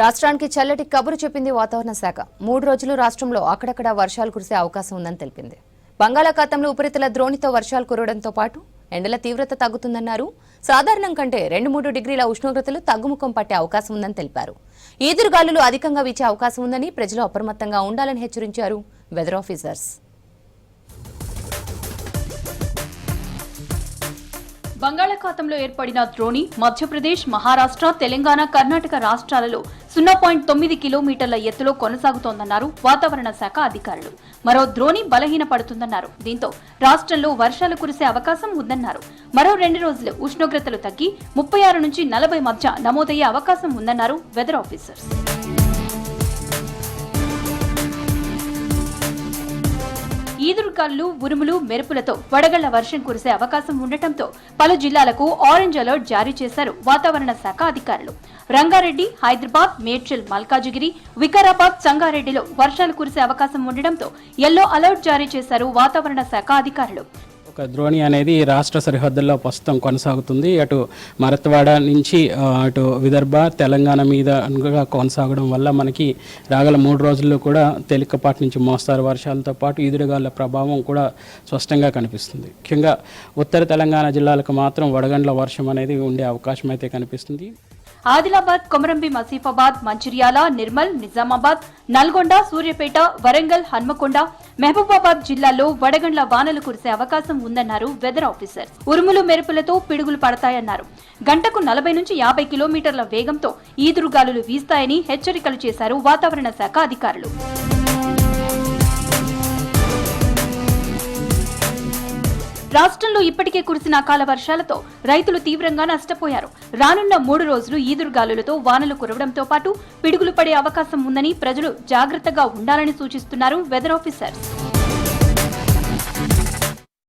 రాష్ట్రానికి చల్లటి కబురు చెప్పింది వాతావరణ శాఖ. 3 రోజులు రాష్ట్రంలో అక్కడక్కడ వర్షాలు కురిసే అవకాశం ఉందని తెలిపింది. బంగాళాఖాతంలో ఉపరితల ద్రోణితో వర్షాలు కురవడంతో పాటు ఎండల తీవ్రత తగ్గుతుందన్నారు. సాధారణం కంటే 2-3 డిగ్రీల ఉష్ణోగ్రతలు తగ్గుముఖం పట్టే అవకాశం ఉందని తెలిపారు. ఈదురుగాలులు అధికంగా వీచే అవకాశం ఉందని ప్రజలు అప్రమత్తంగా ఉండాలని హెచ్చరించారు వెదర్ ఆఫీసర్స్. బంగాళాఖాతంలో ఏర్పడిన ద్రోణి మధ్యప్రదేశ్, మహారాష్ట్ర, తెలంగాణ, కర్ణాటక రాష్ట్రాలలో 0.9 కిలోమీటర్ల ఎత్తులో కొనసాగుతోందన్నారు వాతావరణ శాఖ అధికారులు. మరో ద్రోణి బలహీనపడుతుందన్నారు. దీంతో రాష్ట్రంలో వర్షాలు కురిసే అవకాశం ఉందన్నారు. మరో 2 రోజులు ఉష్ణోగ్రతలు తగ్గి 36 నుంచి 40 మధ్య నమోదయ్యే అవకాశం ఉందన్నారు వెదర్ ఆఫీసర్స్. ఈదురుగాలులు, ఉరుములు, మెరుపులతో వడగళ్ల వర్షం కురిసే అవకాశం ఉండటంతో పలు జిల్లాలకు ఆరెంజ్ అలర్ట్ జారీ చేశారు వాతావరణ శాఖ అధికారులు. రంగారెడ్డి, హైదరాబాద్, మేడ్చల్, మల్కాజిగిరి, వికారాబాద్, సంగారెడ్డిలో వర్షాలు కురిసే అవకాశం ఉండటంతో యెల్లో అలర్ట్ జారీ చేశారు వాతావరణ శాఖ అధికారులు. ఒక ద్రోణి అనేది రాష్ట్ర సరిహద్దుల్లో ప్రస్తుతం కొనసాగుతుంది. అటు మరత్వాడ నుంచి అటు విదర్భ, తెలంగాణ మీద కొనసాగడం వల్ల మనకి రాగల 3 రోజుల్లో కూడా తేలికపాటి నుంచి మోస్తారు వర్షాలతో పాటు ఈదురుగాలుల ప్రభావం కూడా స్పష్టంగా కనిపిస్తుంది. ముఖ్యంగా ఉత్తర తెలంగాణ జిల్లాలకు మాత్రం వడగండ్ల వర్షం అనేది ఉండే అవకాశం అయితే కనిపిస్తుంది. ఆదిలాబాద్, కొమరంభీం, ఆసిఫాబాద్, మంచిర్యాల, నిర్మల్, నిజామాబాద్, నల్గొండ, సూర్యాపేట, వరంగల్, హన్మకొండ, మహబూబాబాద్ జిల్లాల్లో వడగండ్ల వానలు కురిసే అవకాశం ఉందన్నారు వెదర్ ఆఫీసర్స్. ఉరుములు, మెరుపులతో పిడుగులు పడతాయన్నారు. గంటకు 40 నుంచి 50 కిలోమీటర్ల వేగంతో ఈదురుగాలులు వీస్తాయని హెచ్చరికలు చేశారు వాతావరణ శాఖ అధికారులు. రాష్ట్రంలో ఇప్పటికే కురిసిన అకాల వర్షాలతో రైతులు తీవ్రంగా నష్టపోయారు. రానున్న 3 రోజులు ఈదురుగాలులతో వానలు కురవడంతో పాటు పిడుగులు పడే అవకాశం ఉందని ప్రజలు జాగ్రత్తగా ఉండాలని సూచిస్తున్నారు వెదర్ ఆఫీసర్స్.